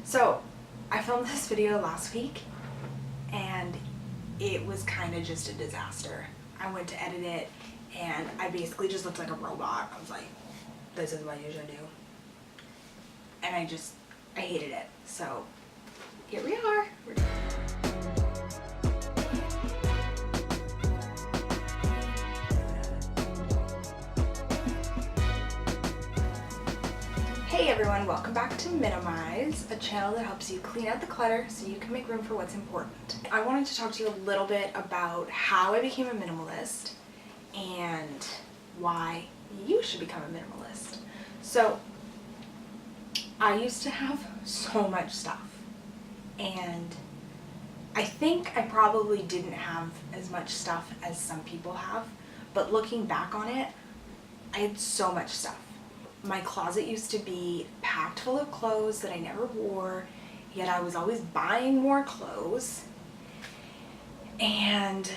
So I filmed this video last week and it was kind of just a disaster. I went to edit it and I basically just looked like a robot. I was like, this is what I usually do. And I hated it. So here we are. Hey everyone, welcome back to Minimize, a channel that helps you clean out the clutter so you can make room for what's important. I wanted to talk to you a little bit about how I became a minimalist and why you should become a minimalist. So, I used to have so much stuff, and I think I probably didn't have as much stuff as some people have, but looking back on it, I had so much stuff. My closet used to be packed full of clothes that I never wore, yet I was always buying more clothes. And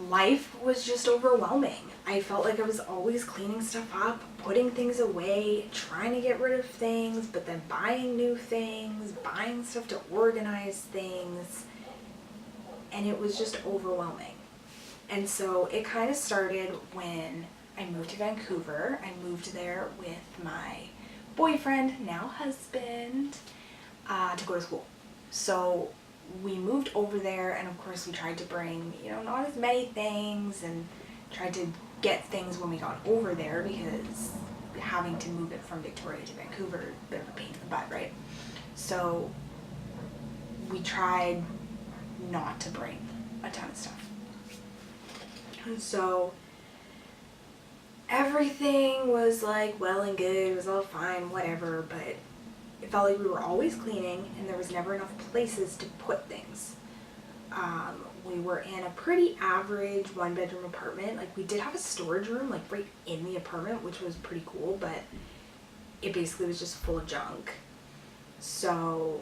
life was just overwhelming. I felt like I was always cleaning stuff up, putting things away, trying to get rid of things, but then buying new things, buying stuff to organize things. And it was just overwhelming. And so it kind of started when I moved to Vancouver. I moved there with my boyfriend, now husband, to go to school. So we moved over there, and of course we tried to bring, not as many things, and tried to get things when we got over there, because having to move it from Victoria to Vancouver is a bit of a pain in the butt, right? So we tried not to bring a ton of stuff. And so everything was like well and good, it was all fine, whatever, but it felt like we were always cleaning and there was never enough places to put things. We were in a pretty average one-bedroom apartment. Like, we did have a storage room like right in the apartment, which was pretty cool, but it basically was just full of junk. So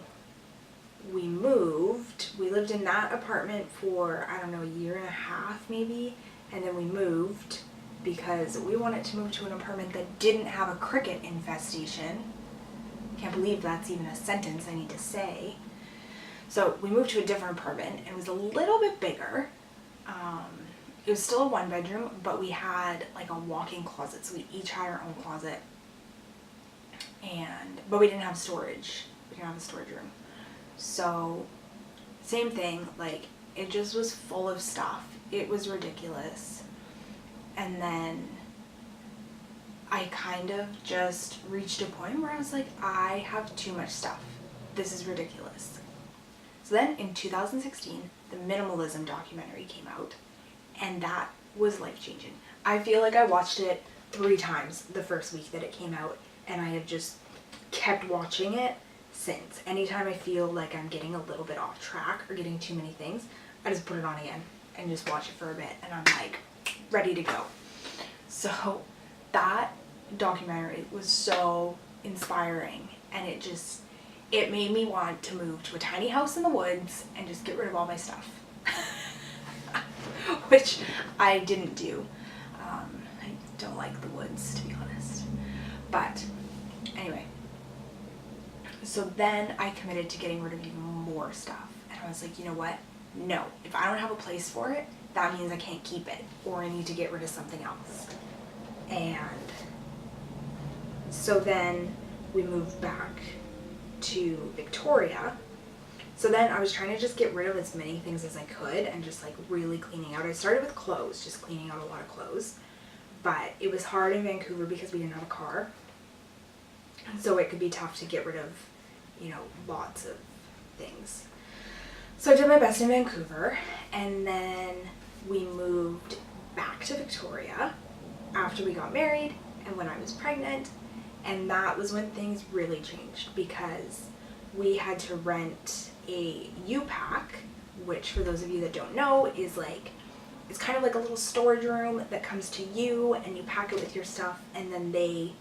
we moved. We lived in that apartment for, I don't know, a year and a half maybe, and then we moved because we wanted to move to an apartment that didn't have a cricket infestation. Can't believe that's even a sentence I need to say. So we moved to a different apartment. It was a little bit bigger. It was still a one bedroom, but we had like a walk-in closet. So we each had our own closet. But we didn't have storage. We didn't have a storage room. So same thing, like it just was full of stuff. It was ridiculous. And then I kind of just reached a point where I was like, I have too much stuff. This is ridiculous. So then in 2016, the Minimalism documentary came out, and that was life-changing. I feel like I watched it 3 times the first week that it came out, and I have just kept watching it since. Anytime I feel like I'm getting a little bit off track or getting too many things, I just put it on again and just watch it for a bit, and I'm like ready to go. So that documentary was so inspiring, and it made me want to move to a tiny house in the woods and just get rid of all my stuff. Which I didn't do. I don't like the woods, to be honest. But anyway, so then I committed to getting rid of even more stuff, and I was like, you know what? No, if I don't have a place for it, that means I can't keep it, or I need to get rid of something else. And so then we moved back to Victoria. So then I was trying to just get rid of as many things as I could and just like really cleaning out. I started with clothes, just cleaning out a lot of clothes, but it was hard in Vancouver because we didn't have a car. So it could be tough to get rid of, lots of things. So I did my best in Vancouver, and then we moved back to Victoria after we got married and when I was pregnant, and that was when things really changed because we had to rent a U-Pack, which for those of you that don't know is like, it's kind of like a little storage room that comes to you and you pack it with your stuff, and then they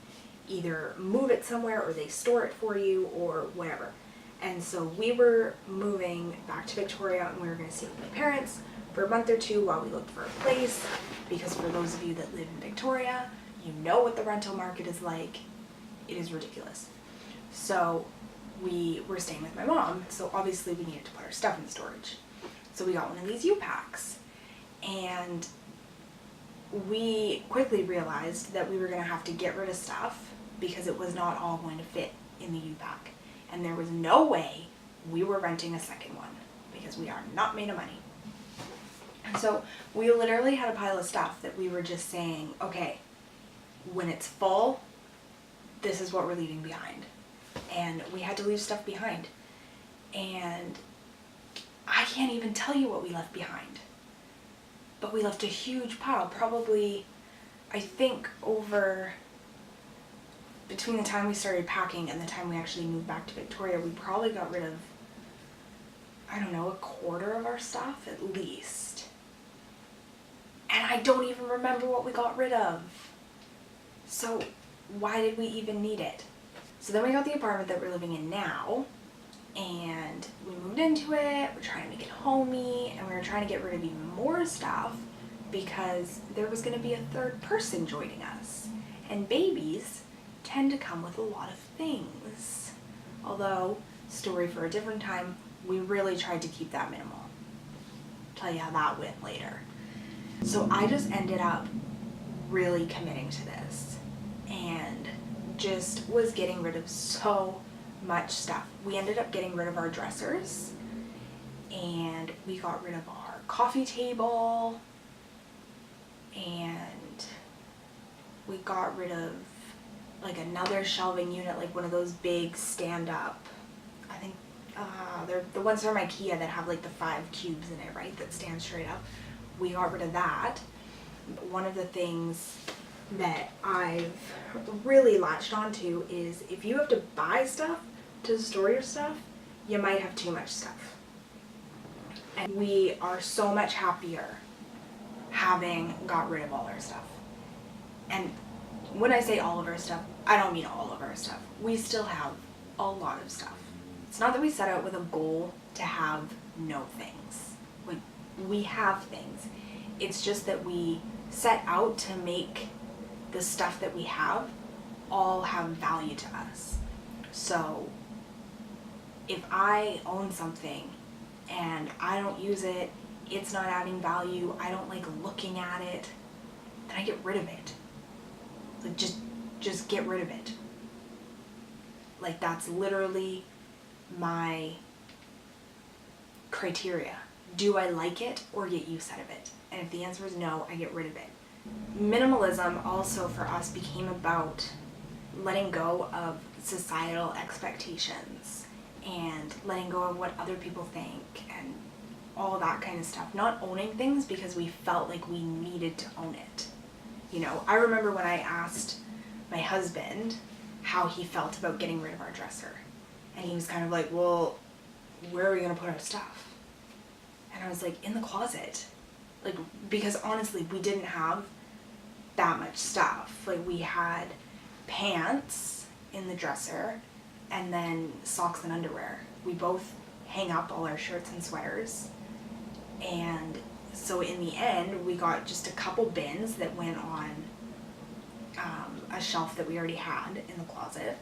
either move it somewhere or they store it for you or whatever. And so we were moving back to Victoria, and we were going to stay with my parents for a month or 2 while we looked for a place, because for those of you that live in Victoria, you know what the rental market is like. It is ridiculous. So we were staying with my mom, so obviously we needed to put our stuff in storage. So we got one of these U-Packs, and we quickly realized that we were going to have to get rid of stuff because it was not all going to fit in the U-Pack. And there was no way we were renting a second one because we are not made of money. And so we literally had a pile of stuff that we were just saying, okay, when it's full, this is what we're leaving behind. And we had to leave stuff behind. And I can't even tell you what we left behind. But we left a huge pile, probably, I think, over, between the time we started packing and the time we actually moved back to Victoria, we probably got rid of, I don't know, a quarter of our stuff at least. And I don't even remember what we got rid of. So why did we even need it? So then we got the apartment that we're living in now, and we moved into it. We're trying to make it homey, and we were trying to get rid of even more stuff because there was going to be a third person joining us. And babies tend to come with a lot of things. Although, story for a different time, we really tried to keep that minimal. Tell you how that went later. So I just ended up really committing to this and just was getting rid of so much stuff. We ended up getting rid of our dressers, and we got rid of our coffee table, and we got rid of like another shelving unit, like one of those big stand-up, I think they're the ones from IKEA that have like the 5 cubes in it, right, that stand straight up. We got rid of that. One of the things that I've really latched onto is if you have to buy stuff to store your stuff, you might have too much stuff. And we are so much happier having got rid of all our stuff. And when I say all of our stuff, I don't mean all of our stuff. We still have a lot of stuff. It's not that we set out with a goal to have no things. Like, we have things. It's just that we set out to make the stuff that we have all have value to us. So if I own something and I don't use it, it's not adding value, I don't like looking at it, then I get rid of it. Like, just get rid of it. Like, that's literally my criteria. Do I like it or get use out of it? And if the answer is no, I get rid of it. Minimalism also for us became about letting go of societal expectations and letting go of what other people think and all that kind of stuff. Not owning things because we felt like we needed to own it. You know, I remember when I asked my husband how he felt about getting rid of our dresser. And he was kind of like, well, where are we going to put our stuff? And I was like, in the closet. Like, because honestly, we didn't have that much stuff. Like, we had pants in the dresser and then socks and underwear. We both hang up all our shirts and sweaters. And so in the end, we got just a couple bins that went on a shelf that we already had in the closet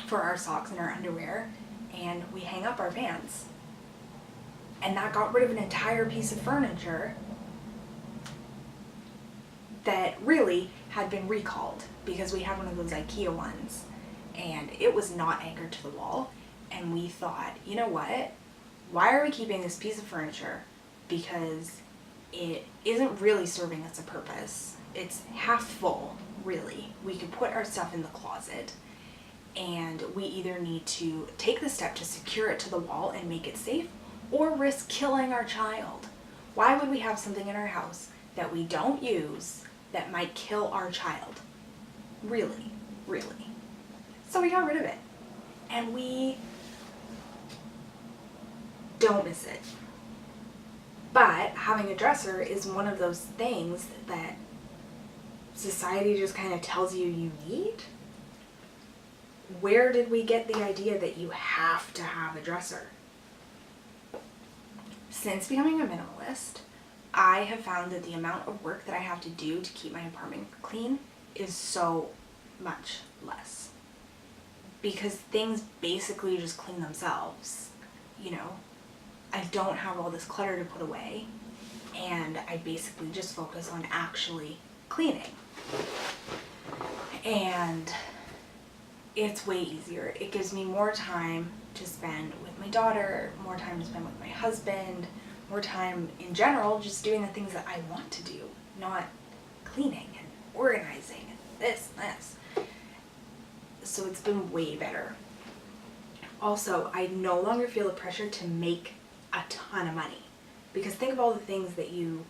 for our socks and our underwear, and we hang up our pants. And that got rid of an entire piece of furniture that really had been recalled because we had one of those IKEA ones and it was not anchored to the wall. And we thought, you know what? Why are we keeping this piece of furniture? Because it isn't really serving us a purpose. It's half full, really. We could put our stuff in the closet, and we either need to take the step to secure it to the wall and make it safe, or risk killing our child. Why would we have something in our house that we don't use that might kill our child? Really, really. So we got rid of it. And we don't miss it. But having a dresser is one of those things that society just kind of tells you need. Where did we get the idea that you have to have a dresser? Since becoming a minimalist, I have found that the amount of work that I have to do to keep my apartment clean is so much less. because things basically just clean themselves. You know, I don't have all this clutter to put away, and I basically just focus on actually cleaning. And it's way easier. It gives me more time to spend with my daughter, more time to spend with my husband, more time in general just doing the things that I want to do, not cleaning and organizing and this and this. So it's been way better. Also, I no longer feel the pressure to make a ton of money, because think of all the things that you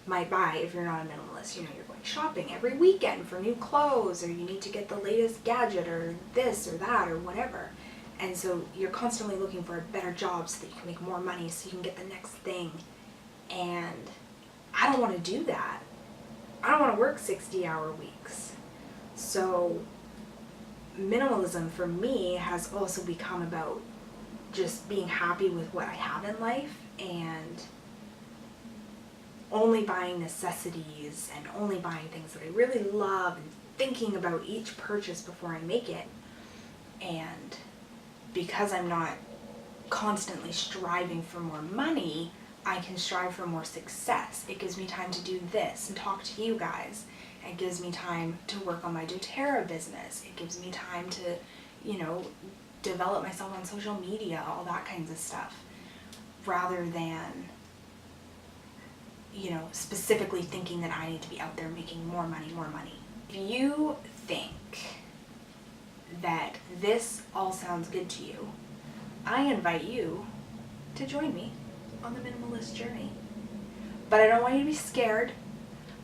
might buy if you're not a minimalist. You know, you're going shopping every weekend for new clothes, or you need to get the latest gadget or this or that or whatever. And so you're constantly looking for a better job so that you can make more money so you can get the next thing. And I don't want to do that. I don't want to work 60-hour weeks. So minimalism for me has also become about just being happy with what I have in life and only buying necessities and only buying things that I really love and thinking about each purchase before I make it. And because I'm not constantly striving for more money, I can strive for more success. It gives me time to do this and talk to you guys. It gives me time to work on my doTERRA business. It gives me time to, you know, develop myself on social media, all that kinds of stuff, rather than, you know, specifically thinking that I need to be out there making more money, more money. If you think that this all sounds good to you, I invite you to join me on the minimalist journey. But I don't want you to be scared.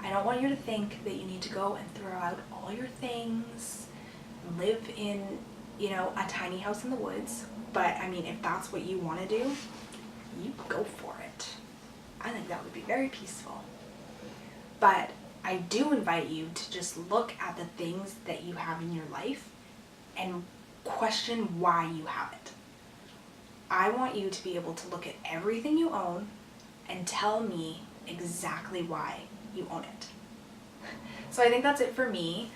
I don't want you to think that you need to go and throw out all your things, live in, you know, a tiny house in the woods. But I mean, if that's what you want to do, you go for it. I think that would be very peaceful. But I do invite you to just look at the things that you have in your life and question why you have it. I want you to be able to look at everything you own and tell me exactly why you own it. So I think that's it for me.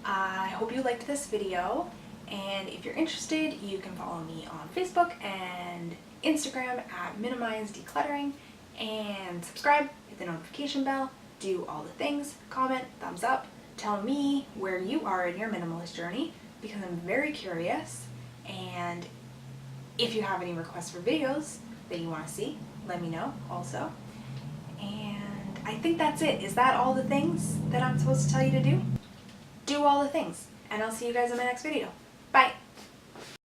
I hope you liked this video, and if you're interested, you can follow me on Facebook and Instagram at Minimize Decluttering, and subscribe, hit the notification bell, do all the things, comment, thumbs up, tell me where you are in your minimalist journey, because I'm very curious. And if you have any requests for videos that you want to see, let me know also. And I think that's it. Is that all the things that I'm supposed to tell you to do? Do all the things, and I'll see you guys in my next video. Bye!